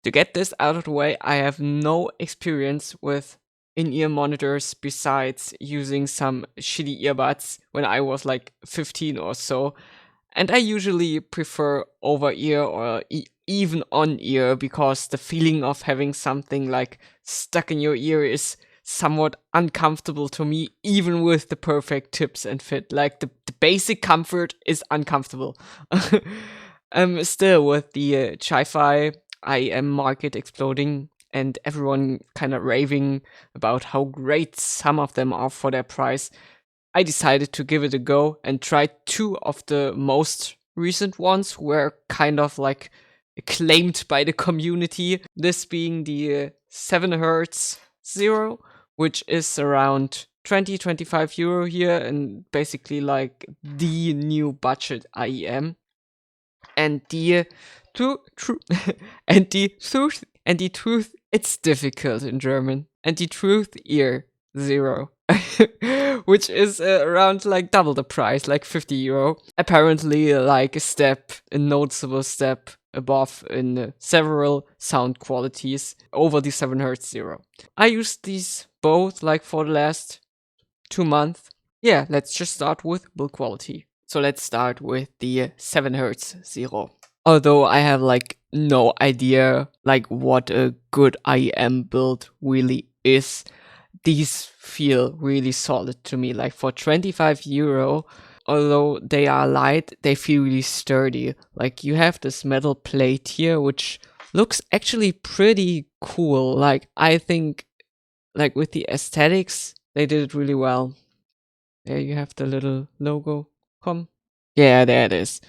To get this out of the way, I have no experience with in-ear monitors besides using some shitty earbuds when I was like 15 or so. And I usually prefer over-ear or even on-ear because the feeling of having something like stuck in your ear is somewhat uncomfortable to me, even with the perfect tips and fit. Like the basic comfort is uncomfortable. Still with the Chi-Fi IEM market exploding and everyone kind of raving about how great some of them are for their price, I decided to give it a go and try two of the most recent ones who were kind of like acclaimed by the community. This being the 7 Hertz Zero, which is around 20-25 euro here and basically like the new budget IEM. And the truth, it's difficult in German. And the Truthear Zero, which is around like double the price, like 50 euro. Apparently, like a noticeable step above in several sound qualities over the 7 Hertz Zero. I used these both like for the last 2 months. Yeah, let's just start with build quality. So let's start with the 7 Hertz Zero. Although I have like no idea like what a good IEM build really is, these feel really solid to me. Like for 25 euro, although they are light, they feel really sturdy. Like you have this metal plate here, which looks actually pretty cool. Like I think like with the aesthetics, they did it really well. There you have the little logo. Come. Yeah, there it is.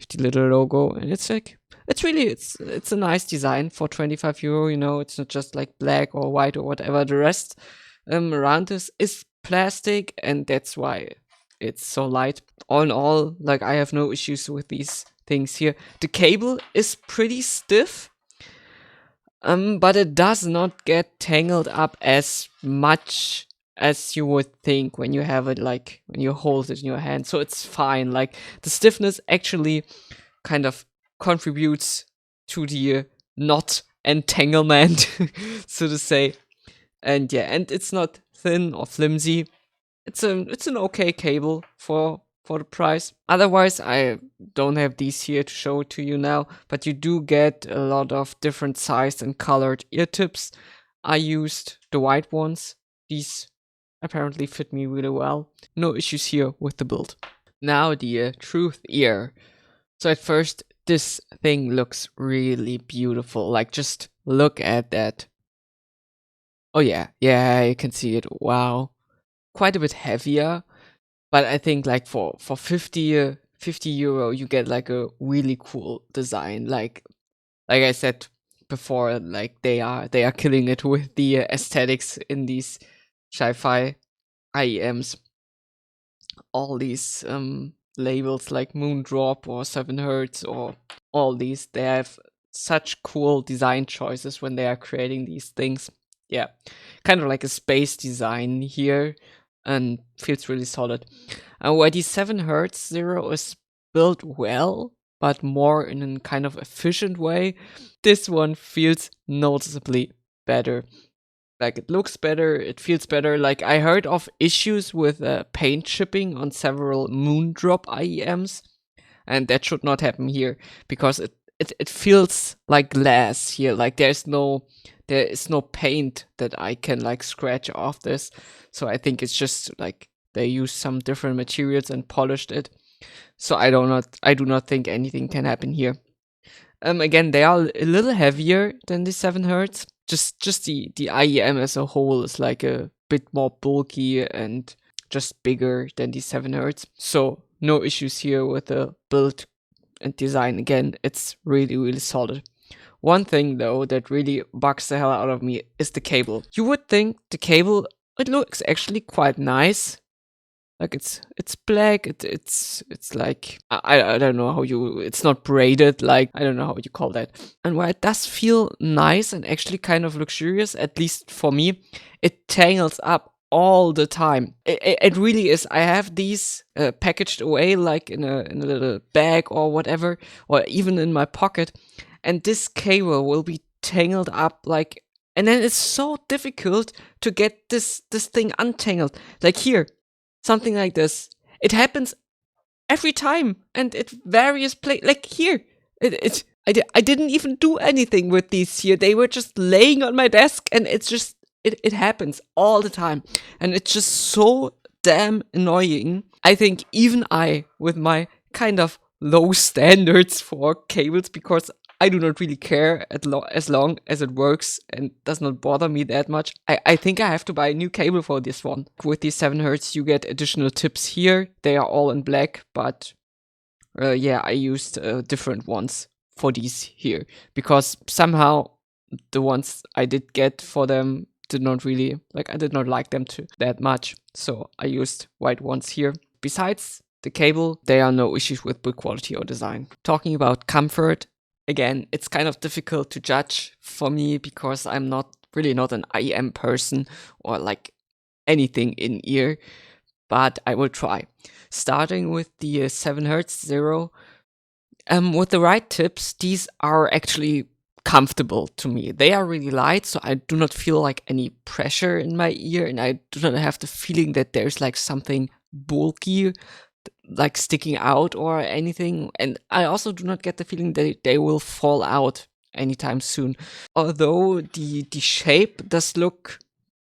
The little logo, and it's like it's a nice design for 25 euro. You know, it's not just like black or white or whatever. The rest around this is plastic, and that's why it's so light. All in all, like I have no issues with these things here. The cable is pretty stiff, but it does not get tangled up as much as you would think when you have it, like when you hold it in your hand. So it's fine. Like the stiffness actually kind of contributes to the not entanglement, so to say. And yeah, and it's not thin or flimsy. It's an okay cable for the price. Otherwise, I don't have these here to show to you now, but you do get a lot of different sized and colored ear tips. I used the white ones. These apparently fit me really well. No issues here with the build. Now the Truthear. So at first, this thing looks really beautiful. Like just look at that. Oh yeah, you can see it. Wow. Quite a bit heavier, but I think like for 50 euro you get like a really cool design. Like I said before, like they are killing it with the aesthetics in these Chi-Fi IEMs. All these labels like Moondrop or 7 Hertz or all these, they have such cool design choices when they are creating these things. Yeah, kind of like a space design here, and feels really solid. Where the 7 Hertz Zero is built well, but more in a kind of efficient way, this one feels noticeably better. Like it looks better, it feels better. Like I heard of issues with paint chipping on several Moondrop IEMs, and that should not happen here because it feels like glass here. Like there is no paint that I can like scratch off this. So I think it's just like they used some different materials and polished it. So I do not think anything can happen here. Again, they are a little heavier than the 7 Hertz. Just the IEM as a whole is like a bit more bulky and just bigger than the 7 Hertz. So no issues here with the build and design. Again, it's really, really solid. One thing though that really bugs the hell out of me is the cable. You would think the cable, it looks actually quite nice. Like it's black. It's like I don't know how you. It's not braided. Like I don't know how you call that. And while it does feel nice and actually kind of luxurious, at least for me, it tangles up all the time. It really is. I have these packaged away like in a little bag or whatever, or even in my pocket, and this cable will be tangled up, like, and then it's so difficult to get this thing untangled. Like here, something like this. It happens every time, and at various places. Like here, I didn't even do anything with these here. They were just laying on my desk, and it's just it happens all the time, and it's just so damn annoying. I think even I, with my kind of low standards for cables, because I do not really care as long as it works and does not bother me that much. I think I have to buy a new cable for this one. With these 7 hertz, you get additional tips here. They are all in black, but yeah, I used different ones for these here, because somehow the ones I did get for them did not really, like, I did not like them that much. So I used white ones here. Besides the cable, there are no issues with build quality or design. Talking about comfort, again, it's kind of difficult to judge for me because I'm not an IEM person or like anything in ear, but I will try. Starting with the 7 hertz zero, with the right tips, these are actually comfortable to me. They are really light, so I do not feel like any pressure in my ear, and I do not have the feeling that there's like something bulky like sticking out or anything, and I also do not get the feeling that they will fall out anytime soon. Although the shape does look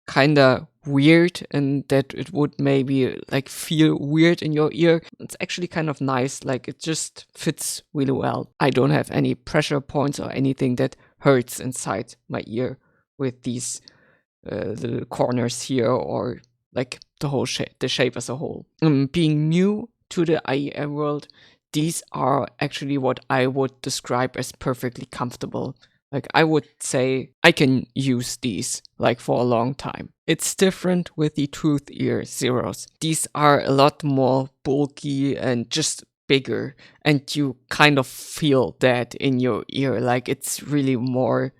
kinda weird, and that it would maybe like feel weird in your ear, it's actually kind of nice. Like, it just fits really well. I don't have any pressure points or anything that hurts inside my ear with these little corners here, or like the whole shape, the shape as a whole. Being new to the IEM world, these are actually what I would describe as perfectly comfortable. Like, I would say I can use these like for a long time. It's different with the Truthear Zeros. These are a lot more bulky and just bigger, and you kind of feel that in your ear. Like, it's really more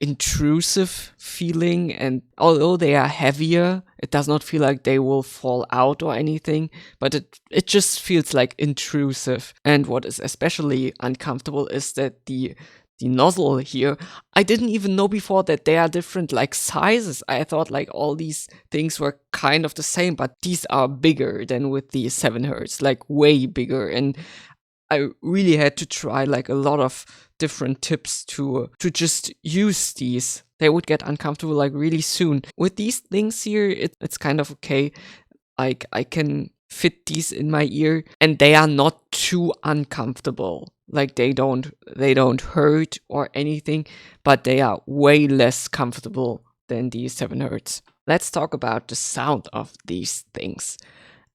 intrusive feeling, and although they are heavier, it does not feel like they will fall out or anything, but it just feels like intrusive. And what is especially uncomfortable is that the nozzle here, I didn't even know before that they are different like sizes. I thought like all these things were kind of the same, but these are bigger than with the 7 hertz, like way bigger. And I really had to try like a lot of different tips to just use these. They would get uncomfortable like really soon. With these things here, it's kind of okay. Like, I can fit these in my ear, and they are not too uncomfortable. Like, they don't hurt or anything, but they are way less comfortable than the 7 hertz. Let's talk about the sound of these things.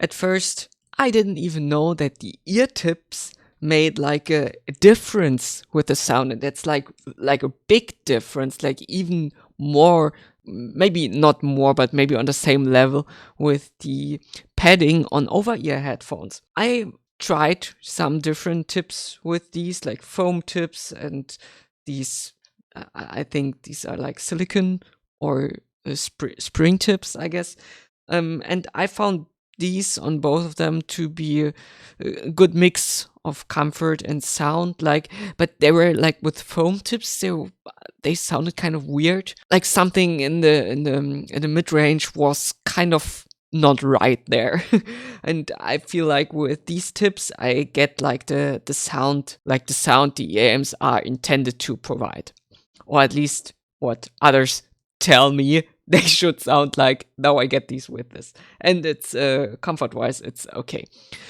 At first, I didn't even know that the ear tips made like a difference with the sound, and that's like a big difference, like even more, maybe not more, but maybe on the same level with the padding on over-ear headphones. I tried some different tips with these, like foam tips, and these I think these are like silicone or spring tips, I guess. And I found these on both of them to be a good mix of comfort and sound. Like, but they were like with foam tips, they sounded kind of weird. Like something in the mid range was kind of not right there. And I feel like with these tips, I get like the sound, like the sound the IEMs are intended to provide, or at least what others tell me they should sound like. Now I get these with this, and it's comfort wise, it's okay.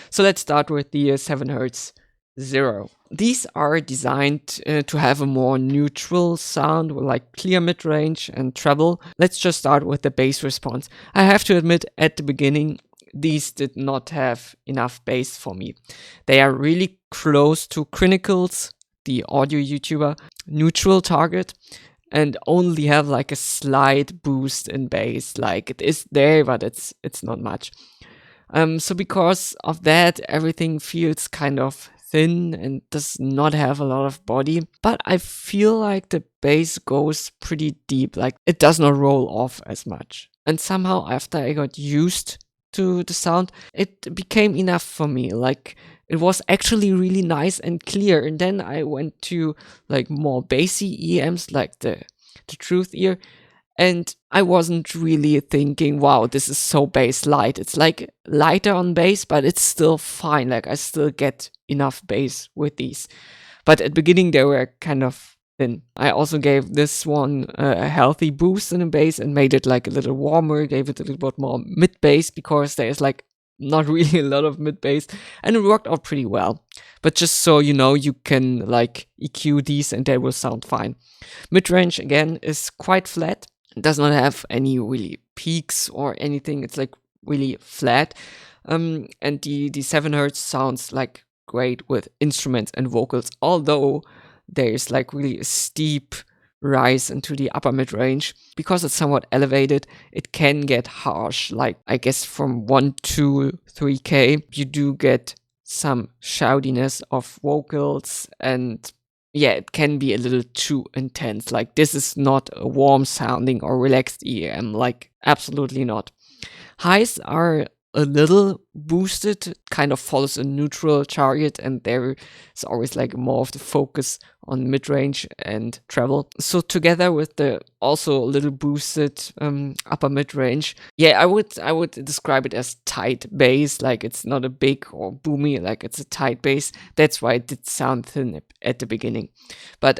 So let's start with the 7 hertz zero. These are designed to have a more neutral sound with like clear mid-range and treble. Let's just start with the bass response. I have to admit, at the beginning, these did not have enough bass for me. They are really close to Crinical's, the audio YouTuber, neutral target, and only have like a slight boost in bass. Like, it is there, but it's not much. So because of that, everything feels kind of thin and does not have a lot of body. But I feel like the bass goes pretty deep. Like, it does not roll off as much. And somehow, after I got used to the sound, it became enough for me. Like, it was actually really nice and clear. And then I went to like more bassy EMs like the Truthear, and I wasn't really thinking, wow, this is so bass light. It's like lighter on bass, but it's still fine. Like I still get enough bass with these. But at the beginning they were kind of thin. I also gave this one a healthy boost in the bass and made it like a little warmer, gave it a little bit more mid bass because there's like not really a lot of mid bass, and it worked out pretty well. But just so you know, you can like EQ these and they will sound fine. Mid range again is quite flat. It does not have any really peaks or anything. It's like really flat. And the 7 hertz sounds like great with instruments and vocals, although there's like really a steep rise into the upper mid range. Because it's somewhat elevated, it can get harsh. Like I guess from 1 to 3K, you do get some shoutiness of vocals, and yeah, it can be a little too intense. Like this is not a warm sounding or relaxed EM, like absolutely not. Highs are a little boosted, kind of follows a neutral target, and there is always like more of the focus on mid-range and treble. So together with the also a little boosted upper mid-range, yeah, I would describe it as tight bass. Like it's not a big or boomy, like it's a tight bass. That's why it did sound thin at the beginning. But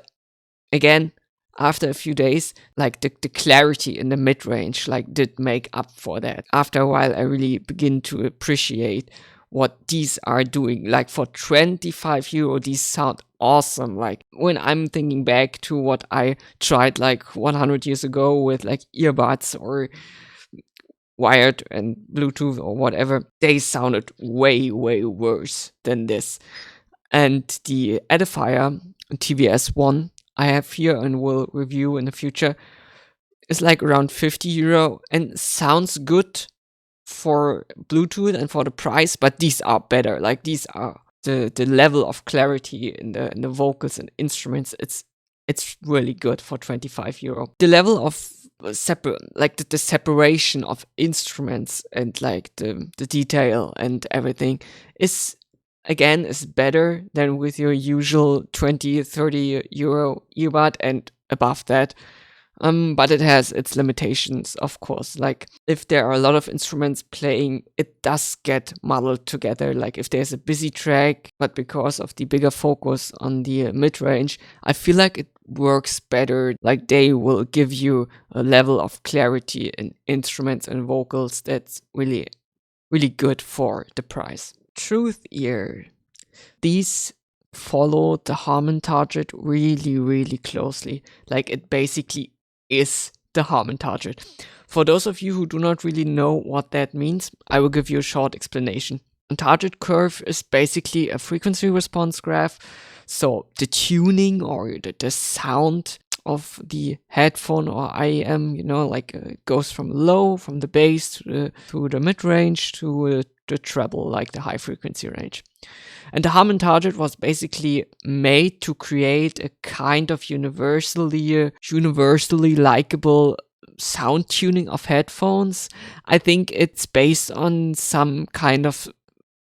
again, after a few days, like the clarity in the mid-range like did make up for that. After a while, I really begin to appreciate what these are doing. Like for 25 euro, these sound awesome. Like when I'm thinking back to what I tried like 100 years ago with like earbuds or wired and Bluetooth or whatever, they sounded way worse than this. And the edifier TVS1 I have here and will review in the future is like around 50 euro and sounds good for Bluetooth and for the price, but these are better. Like these are the level of clarity in the vocals and instruments. It's really good for 25 euro. The level of the separation of instruments and like the detail and everything is better than with your usual 20-30 euro earbud and above that. But it has its limitations, of course. Like if there are a lot of instruments playing, it does get muddled together. Like if there's a busy track, but because of the bigger focus on the mid-range, I feel like it works better. Like they will give you a level of clarity in instruments and vocals that's really good for the price. Truthear. These follow the Harman target really closely. Like it basically is the Harman target. For those of you who do not really know what that means, I will give you a short explanation. A target curve is basically a frequency response graph. So the tuning or the sound of the headphone or IEM, goes from low, from the bass to the mid-range to the treble, like the high frequency range. And the Harman target was basically made to create a kind of universally likable sound tuning of headphones. I think it's based on some kind of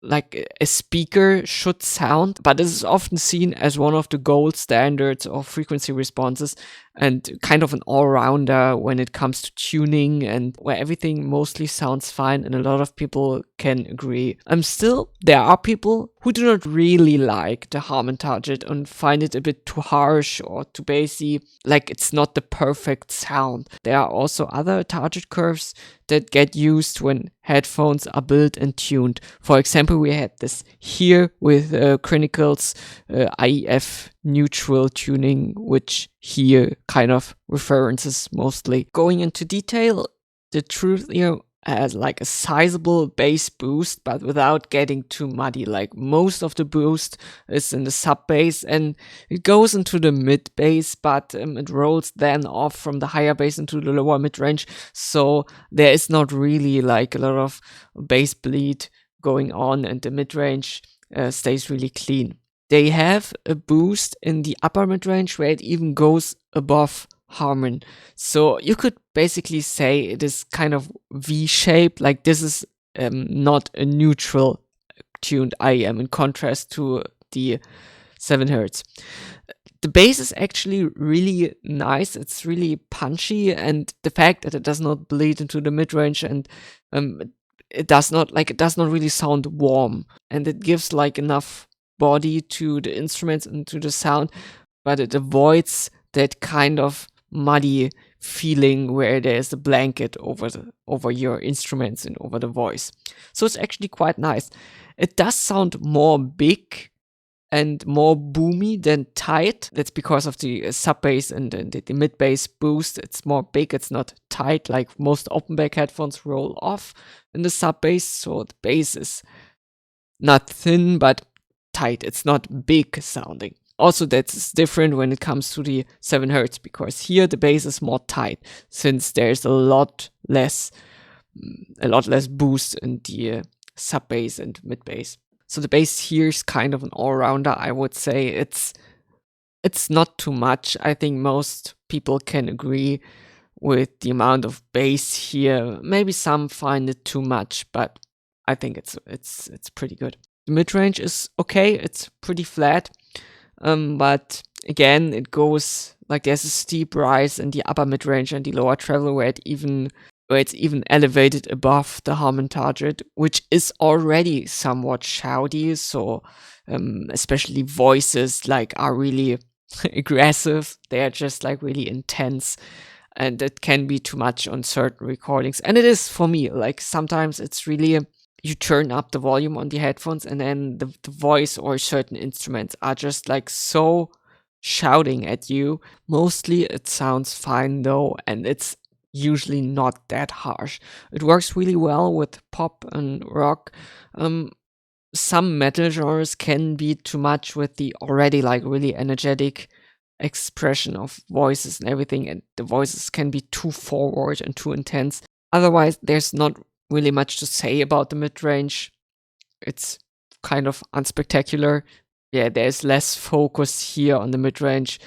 like a speaker should sound, but this is often seen as one of the gold standards of frequency responses and kind of an all-rounder when it comes to tuning and where everything mostly sounds fine, and a lot of people can agree. Still, there are people who do not really like the Harman target and find it a bit too harsh or too bassy, like it's not the perfect sound. There are also other target curves that get used when headphones are built and tuned. For example, we had this here with Chronicles IEF neutral tuning, which here kind of references mostly. Going into detail, the Truthear has like a sizable bass boost, but without getting too muddy. Like most of the boost is in the sub bass and it goes into the mid bass, but it rolls then off from the higher bass into the lower mid range. So there is not really like a lot of bass bleed going on, and the mid range stays really clean. They have a boost in the upper mid range where it even goes above Harman. So you could basically say it is kind of V-shaped, like this is not a neutral tuned IEM in contrast to the 7 hertz. The bass is actually really nice. It's really punchy, and the fact that it does not bleed into the mid-range, and it does not really sound warm, and it gives like enough body to the instruments and to the sound, but it avoids that kind of muddy feeling where there's a blanket over your instruments and over the voice. So it's actually quite nice. It does sound more big and more boomy than tight. That's because of the sub bass and the mid bass boost. It's more big, it's not tight like most open back headphones roll off in the sub bass. So the bass is not thin but tight. It's not big sounding. Also, that's different when it comes to the 7 hertz, because here the bass is more tight, since there's a lot less boost in the sub bass and mid bass. So the bass here is kind of an all-rounder, I would say. It's not too much. I think most people can agree with the amount of bass here. Maybe some find it too much, but I think it's pretty good. The mid-range is okay. It's pretty flat. But again, it goes like there's a steep rise in the upper mid-range and the lower treble where it's even elevated above the Harman target, which is already somewhat shouty. So especially voices like are really aggressive. They are just like really intense, and it can be too much on certain recordings. And it is for me. Like sometimes it's really you turn up the volume on the headphones, and then the voice or certain instruments are just like so shouting at you. Mostly it sounds fine though, and it's usually not that harsh. It works really well with pop and rock. Some metal genres can be too much with the already like really energetic expression of voices and everything, and the voices can be too forward and too intense. Otherwise, there's not really much to say about the mid-range. It's kind of unspectacular. Yeah, there's less focus here on the mid-range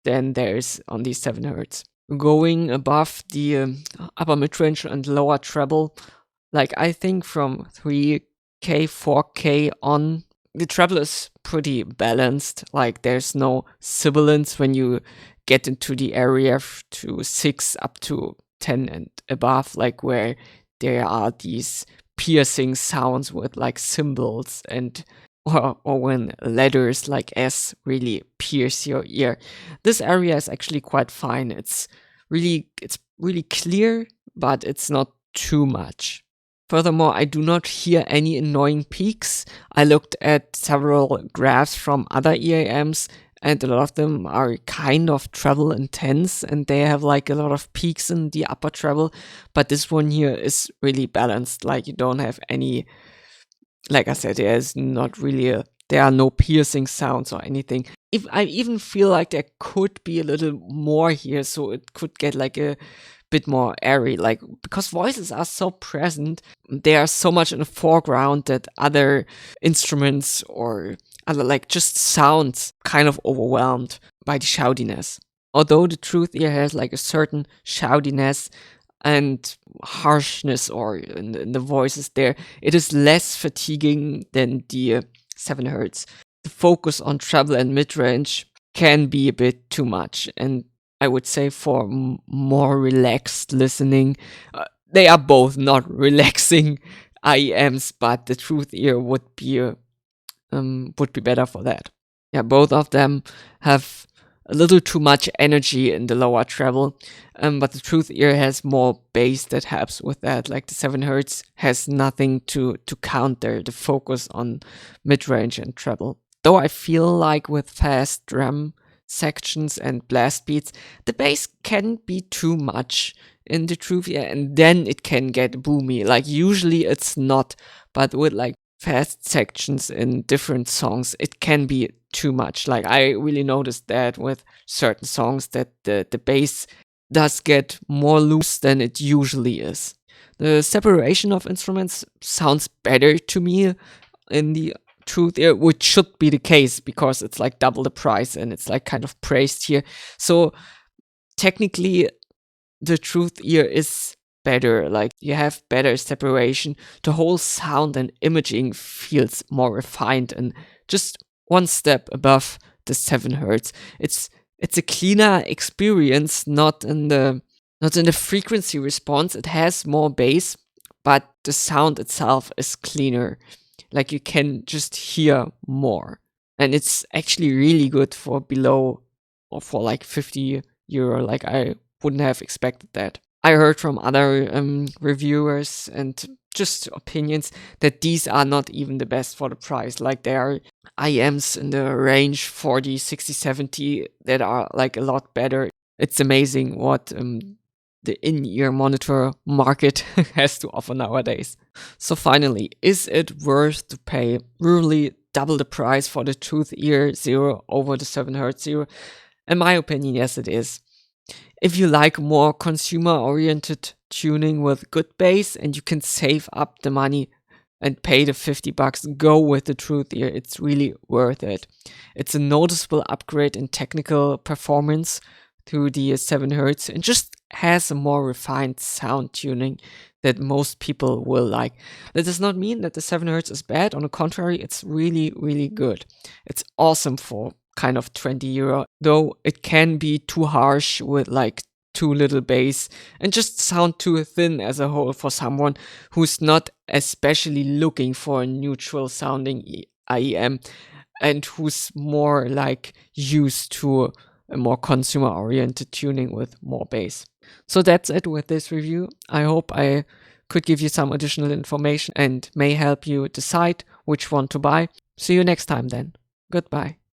than there is on the 7 hertz. Going above the upper mid-range and lower treble, like I think from 3K, 4K on, the treble is pretty balanced. Like there's no sibilance when you get into the area to 6 up to 10 and above, like where there are these piercing sounds with like cymbals and or when letters like S really pierce your ear. This area is actually quite fine. It's really clear, but it's not too much. Furthermore, I do not hear any annoying peaks. I looked at several graphs from other IEMs, and a lot of them are kind of treble intense, and they have like a lot of peaks in the upper treble. But this one here is really balanced. Like you don't have any, like I said, there are no piercing sounds or anything. If I even feel like there could be a little more here, so it could get like a bit more airy, like because voices are so present, they are so much in the foreground that other instruments or other like just sounds kind of overwhelmed by the shoutiness. Although the Truthear has like a certain shoutiness and harshness or in the voices there, it is less fatiguing than the 7 hertz. The focus on treble and mid-range can be a bit too much, and I would say for more relaxed listening, they are both not relaxing IEMs, but the Truthear would be better for that. Yeah, both of them have a little too much energy in the lower treble, but the Truthear has more bass that helps with that. Like the 7 hertz has nothing to counter the focus on mid-range and treble. Though I feel like with fast drum sections and blast beats, the bass can be too much in the Truthear, and then it can get boomy. Like usually it's not, but with like fast sections in different songs, it can be too much. Like I really noticed that with certain songs that the bass does get more loose than it usually is. The separation of instruments sounds better to me in the Truthear, which should be the case because it's like double the price and it's like kind of praised here. So technically the Truthear is better, like you have better separation. The whole sound and imaging feels more refined and just one step above the 7 hertz. It's a cleaner experience, not in the frequency response. It has more bass, but the sound itself is cleaner. Like you can just hear more. And it's actually really good for below or for like 50 euro. Like I wouldn't have expected that. I heard from other reviewers and just opinions that these are not even the best for the price. Like there are IEMs in the range 40, 60, 70 that are like a lot better. It's amazing what the in-ear monitor market has to offer nowadays. So finally, is it worth to pay really double the price for the Truthear Zero over the 7 hertz Zero? In my opinion, yes, it is. If you like more consumer-oriented tuning with good bass and you can save up the money and pay the 50 bucks, go with the Truthear. It's really worth it. It's a noticeable upgrade in technical performance to the 7 hertz and just has a more refined sound tuning that most people will like. That does not mean that the 7 hertz is bad. On the contrary, it's really, really good. It's awesome for kind of 20 euro, though it can be too harsh with like too little bass and just sound too thin as a whole for someone who's not especially looking for a neutral sounding IEM and who's more like used to a more consumer oriented tuning with more bass. So that's it with this review. I hope I could give you some additional information and may help you decide which one to buy. See you next time then. Goodbye.